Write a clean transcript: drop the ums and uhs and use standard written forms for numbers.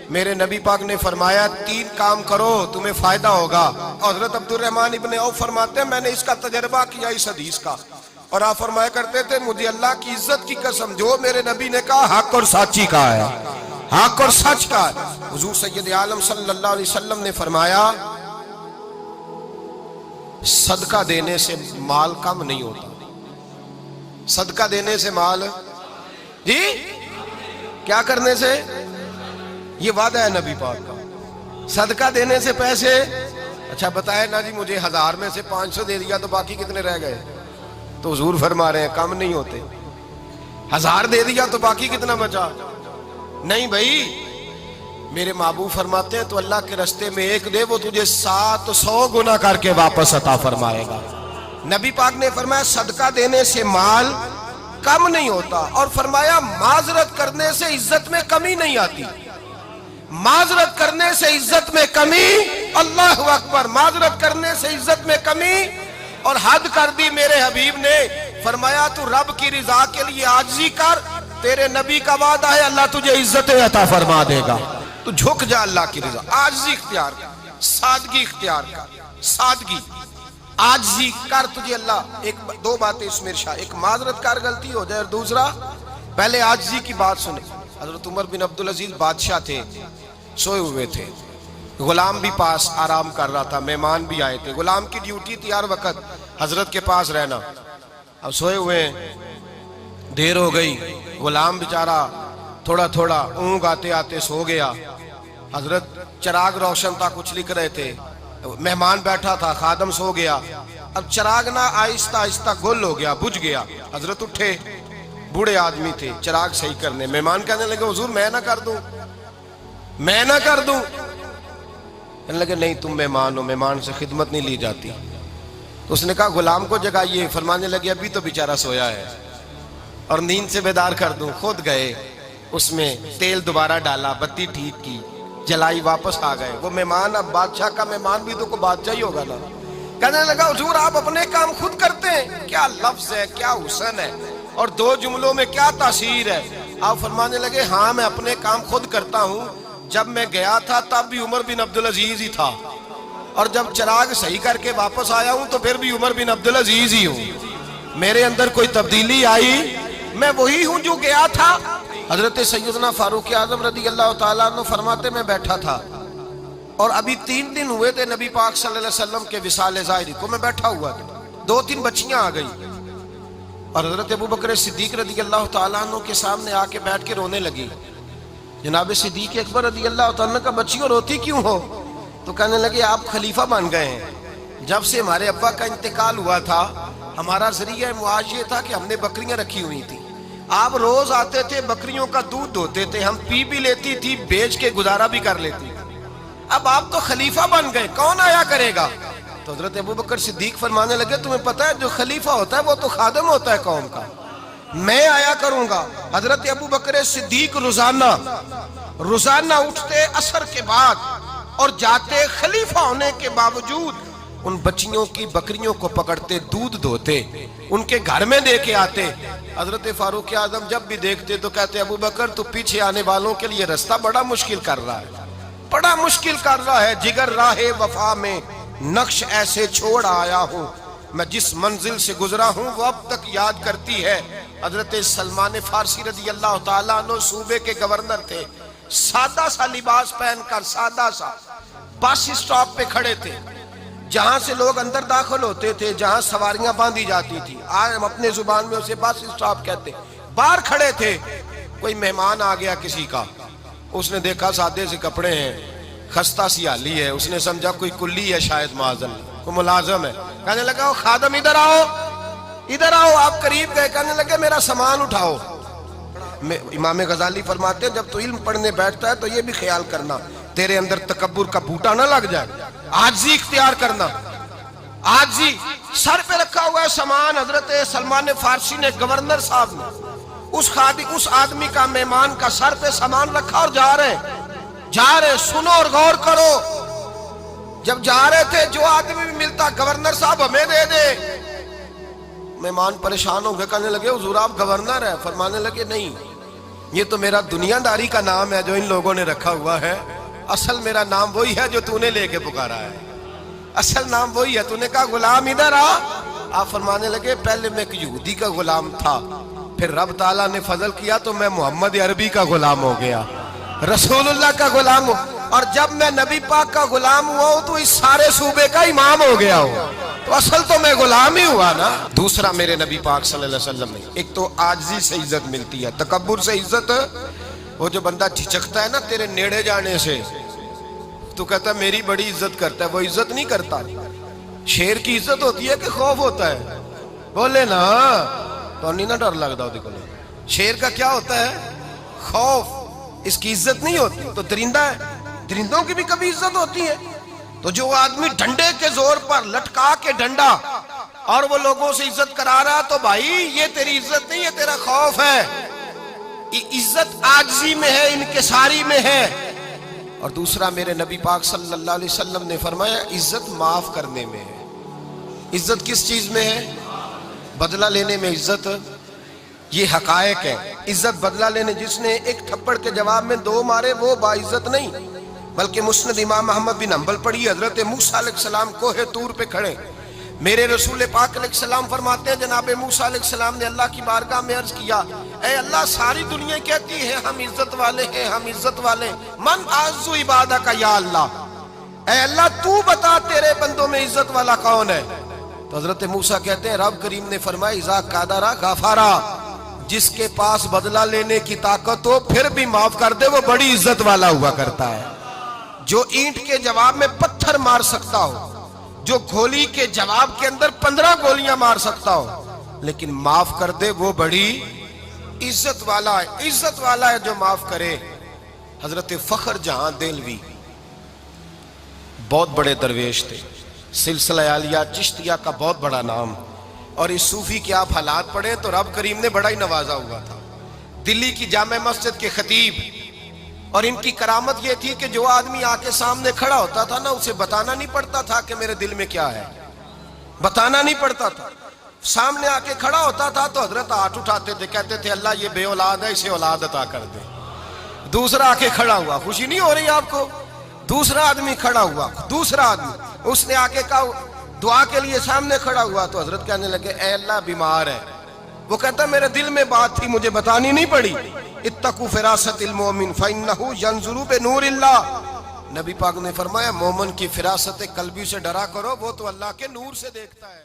میرے نبی پاک نے فرمایا 3 کام کرو تمہیں فائدہ ہوگا. حضرت عبد الرحمن ابن عوف فرماتے ہیں میں نے اس کا تجربہ کیا اس حدیث کا, اور آپ فرمایا کرتے تھے مجھے اللہ کی عزت کی قسم جو میرے نبی نے کہا حق اور سچی کہا ہے, حق اور سچ کا ہے. حضور سید عالم صلی اللہ علیہ وسلم نے فرمایا صدقہ دینے سے مال کم نہیں ہوتا. صدقہ دینے سے مال جی کیا کرنے سے, یہ وعدہ ہے نبی پاک کا. صدقہ دینے سے پیسے, اچھا بتائے نا جی مجھے 1000 میں سے 500 دے دیا تو باقی کتنے رہ گئے, تو حضور فرما رہے ہیں کم نہیں ہوتے. 1000 دے دیا تو باقی کتنا بچا, نہیں بھائی. میرے محبوب فرماتے ہیں تو اللہ کے رستے میں 1 دے وہ تجھے 700 گنا کر کے واپس عطا فرمائے گا. نبی پاک نے فرمایا صدقہ دینے سے مال کم نہیں ہوتا, اور فرمایا معذرت کرنے سے عزت میں کمی نہیں آتی. معذرت کرنے سے عزت میں کمی, اللہ اکبر, معذرت کرنے سے عزت میں کمی. اور حد کر دی میرے حبیب نے, فرمایا تو رب کی رضا کے لیے عاجزی کر, تیرے نبی کا وعدہ ہے اللہ تجھے عزت عطا فرما دے گا. تو جھک جا اللہ کی رضا, عاجزی اختیار کر, سادگی اختیار کر, سادگی عاجزی کر, تجھے اللہ 2 باتیں اس میں ارشاد, ایک معذرت کر غلطی ہو جائے, اور دوسرا پہلے عاجزی کی بات سنے. حضرت عمر بن عبدالعزیز بادشاہ تھے, سوئے ہوئے تھے, غلام بھی پاس آرام کر رہا تھا, مہمان بھی آئے تھے. غلام کی ڈیوٹی تھی ہر وقت حضرت کے پاس رہنا. اب سوئے ہوئے ہیں, دیر ہو گئی, غلام بیچارہ تھوڑا تھوڑا اونگ آتے آتے سو گیا. حضرت چراغ روشن تھا, کچھ لکھ رہے تھے, مہمان بیٹھا تھا, خادم سو گیا. اب چراغ نہ آہستہ آہستہ گل ہو گیا, بجھ گیا. حضرت اٹھے, بوڑھے آدمی تھے, چراغ صحیح کرنے. مہمان کہنے لگے حضور میں نہ کر دوں, میں نہ کر دوں. کہنے لگے نہیں تم مہمان ہو, مہمان سے خدمت نہیں لی جاتی. تو اس نے کہا غلام کو جگائیے. فرمانے لگے ابھی تو بیچارہ سویا ہے اور نیند سے بیدار کر دوں. خود گئے, اس میں تیل دوبارہ ڈالا, بتی ٹھیک کی, جلائی, واپس آ گئے. وہ مہمان, اب بادشاہ کا مہمان بھی تو کوئی بادشاہ ہی ہوگا نا. کہنے لگا حضور آپ اپنے کام خود کرتے ہیں, کیا لفظ ہے, کیا حسن ہے, اور 2 جملوں میں کیا تاثیر ہے. آپ فرمانے لگے ہاں میں اپنے کام خود کرتا ہوں. جب میں گیا تھا تب بھی عمر بن عبدالعزیز ہی تھا, اور جب چراغ صحیح کر کے واپس آیا ہوں تو پھر بھی عمر بن عبدالعزیز ہی ہوں. میرے اندر کوئی تبدیلی آئی, میں وہی ہوں جو گیا تھا. حضرت سیدنا فاروق اعظم رضی اللہ تعالیٰ عنہ فرماتے میں بیٹھا تھا, اور ابھی 3 دن ہوئے تھے نبی پاک صلی اللہ علیہ وسلم کے وصال ظاہری کو. میں بیٹھا ہوا تھا, 2-3 بچیاں آ گئی, اور حضرت ابو بکر صدیق رضی اللہ تعالیٰ عنہ کے سامنے آ کے بیٹھ کے رونے لگی. جناب صدیق اکبر رضی اللہ تعالیٰ عنہ کا بچیوں روتی کیوں ہو؟ تو کہنے لگے آپ خلیفہ بن گئے ہیں. جب سے ہمارے ابا کا انتقال ہوا تھا ہمارا ذریعہ معاش یہ تھا کہ ہم نے بکریاں رکھی ہوئی تھی. آپ روز آتے تھے, بکریوں کا دودھ دھوتے تھے, ہم پی بھی لیتی تھی, بیچ کے گزارا بھی کر لیتی. اب آپ تو خلیفہ بن گئے, کون آیا کرے گا؟ تو حضرت ابو بکر صدیق فرمانے لگے تمہیں پتہ ہے جو خلیفہ ہوتا ہے وہ تو خادم ہوتا ہے قوم کا, میں آیا کروں گا. حضرت ابو بکر صدیق روزانہ اٹھتے عصر کے بعد اور جاتے, خلیفہ ہونے کے باوجود ان بچیوں کی بکریوں کو پکڑتے, دودھ دھوتے, ان کے گھر میں دے کے آتے. حضرت فاروق اعظم جب بھی دیکھتے تو کہتے ابو بکر تو پیچھے آنے والوں کے لیے رستہ بڑا مشکل کر رہا ہے, بڑا مشکل کر رہا ہے. جگر راہ وفا میں نقش ایسے چھوڑ آیا ہوں, میں جس منزل سے گزرا ہوں وہ اب تک یاد کرتی ہے. حضرت سلمان فارسی رضی اللہ تعالیٰ عنہ صوبے کے گورنر تھے, سادہ سا لباس پہن کر, سادہ سا, بس اسٹاپ پہ کھڑے تھے, جہاں سے لوگ اندر داخل ہوتے تھے, جہاں سواریاں باندھی جاتی تھی, آج ہم اپنے زبان میں اسے بس اسٹاپ کہتے. باہر کھڑے تھے, کوئی مہمان آ گیا کسی کا, اس نے دیکھا سادے سے کپڑے ہیں, خستہ سی حالی ہے, اس نے سمجھا کوئی کلی ہے شاید, معاذ اللہ کوئی ملازم ہے. کہنے لگا خادم ادھر آؤ, ادھر آؤ. آپ قریب گئے, کہنے لگے میرا سامان اٹھاؤ. امام غزالی فرماتے ہیں جب تو علم پڑھنے بیٹھتا ہے تو یہ بھی خیال کرنا تیرے اندر تکبر کا بوٹا نہ لگ جائے, عاجزی اختیار کرنا. عاجزی, سر پہ رکھا ہوا ہے سامان. حضرت سلمان فارسی نے, گورنر صاحب نے, اس آدمی کا, مہمان کا سر پہ سامان رکھا اور جا رہے. سنو اور غور کرو. جب جا رہے تھے جو آدمی بھی ملتا گورنر صاحب ہمیں دے دے. مہمان پریشان ہو گئے, کہنے لگے حضور آپ گورنر ہیں؟ فرمانے لگے نہیں, یہ تو میرا دنیا داری کا نام ہے جو ان لوگوں نے رکھا ہوا ہے، اصل میرا نام وہی ہے جو تو نے لے کے پکارا ہے، اصل نام وہی ہے۔ تو نے کہا غلام ادھر آ، آپ فرمانے لگے پہلے میں ایک یہودی کا غلام تھا، پھر رب تعالیٰ نے فضل کیا تو میں محمد عربی کا غلام ہو گیا، رسول اللہ کا غلام ہوں، اور جب میں نبی پاک کا غلام ہوا ہوں تو اس سارے صوبے کا امام ہو گیا ہوں، تو اصل تو میں غلام ہی ہوا نا۔ دوسرا میرے نبی پاک صلی اللہ علیہ وسلم نے، ایک تو عاجزی سے عزت ملتی ہے، تکبر سے عزت، وہ جو بندہ جھجکتا ہے نا تیرے نیڑے جانے سے، تو کہتا ہے میری بڑی عزت کرتا ہے، وہ عزت نہیں کرتا۔ شیر کی عزت ہوتی ہے کہ خوف ہوتا ہے؟ بولے نا تو نہیں نہ ڈر لگتا ہوتی کو۔ شیر کا کیا ہوتا ہے؟ خوف، اس کی عزت نہیں ہوتی۔ تو درندہ ہے، درندوں کی بھی کبھی عزت ہوتی ہے؟ تو جو آدمی ڈنڈے کے زور پر لٹکا کے ڈنڈا اور وہ لوگوں سے عزت کرا رہا، تو بھائی یہ تیری عزت نہیں ہے، تیرا خوف ہے۔ عزت عاجزی میں ہے، انکساری میں ہے۔ اور دوسرا میرے نبی پاک صلی اللہ علیہ وسلم نے فرمایا عزت معاف کرنے میں ہے۔ عزت کس چیز میں ہے؟ بدلہ لینے میں عزت، یہ حقائق ہے۔ عزت بدلہ لینے، جس نے ایک تھپڑ کے جواب میں 2 مارے وہ باعزت نہیں، بلکہ مسند امام احمد بن حنبل پڑھی، حضرت موسیٰ علیہ السلام کوہ طور پہ کھڑے، میرے رسول پاک علیہ السلام فرماتے ہیں جناب موسیٰ علیہ السلام نے اللہ کی بارگاہ میں عرض کیا، اے اللہ ساری دنیا کہتی ہے ہم عزت والے ہیں، ہم عزت والے، من اعز عبادک یا اللہ، اے اللہ تو بتا تیرے بندوں میں عزت والا کون ہے؟ تو حضرت موسیٰ کہتے ہیں رب کریم نے فرمایا اذا قادر غفارا، جس کے پاس بدلہ لینے کی طاقت ہو پھر بھی معاف کر دے وہ بڑی عزت والا ہوا کرتا ہے۔ جو اینٹ کے جواب میں پتھر مار سکتا ہو، جو گولی کے جواب کے اندر 15 گولیاں مار سکتا ہو، لیکن معاف کر دے وہ بڑی عزت والا ہے۔ عزت والا ہے جو معاف کرے۔ حضرت فخر جہاں دہلوی بہت بڑے درویش تھے، سلسلہ عالیہ چشتیہ کا بہت بڑا نام، اور اس صوفی کے آپ حالات پڑھیں تو رب کریم نے بڑا ہی نوازا ہوا تھا۔ دلی کی جامع مسجد کے خطیب، اور ان کی کرامت یہ تھی کہ جو آدمی آ کے سامنے کھڑا ہوتا تھا نا اسے بتانا نہیں پڑتا تھا کہ میرے دل میں کیا ہے، بتانا نہیں پڑتا تھا۔ سامنے آ کے کھڑا ہوتا تھا تو حضرت ہاتھ اٹھاتے تھے، کہتے تھے اللہ یہ بے اولاد ہے اسے اولاد عطا کر دے۔ دوسرا آ کے کھڑا ہوا، خوشی نہیں ہو رہی آپ کو؟ دوسرا آدمی کھڑا ہوا، دوسرا آدمی، اس نے آ کے کہا دعا کے لیے سامنے کھڑا ہوا تو حضرت کہنے لگے اے اللہ بیمار ہے، وہ کہتا میرے دل میں بات تھی مجھے بتانی نہیں پڑی، اتقوا فراست المومن فإنہ ینظر بنور اللہ، نبی پاک نے فرمایا مومن کی فراست قلبی سے ڈرا کرو، وہ تو اللہ کے نور سے دیکھتا ہے۔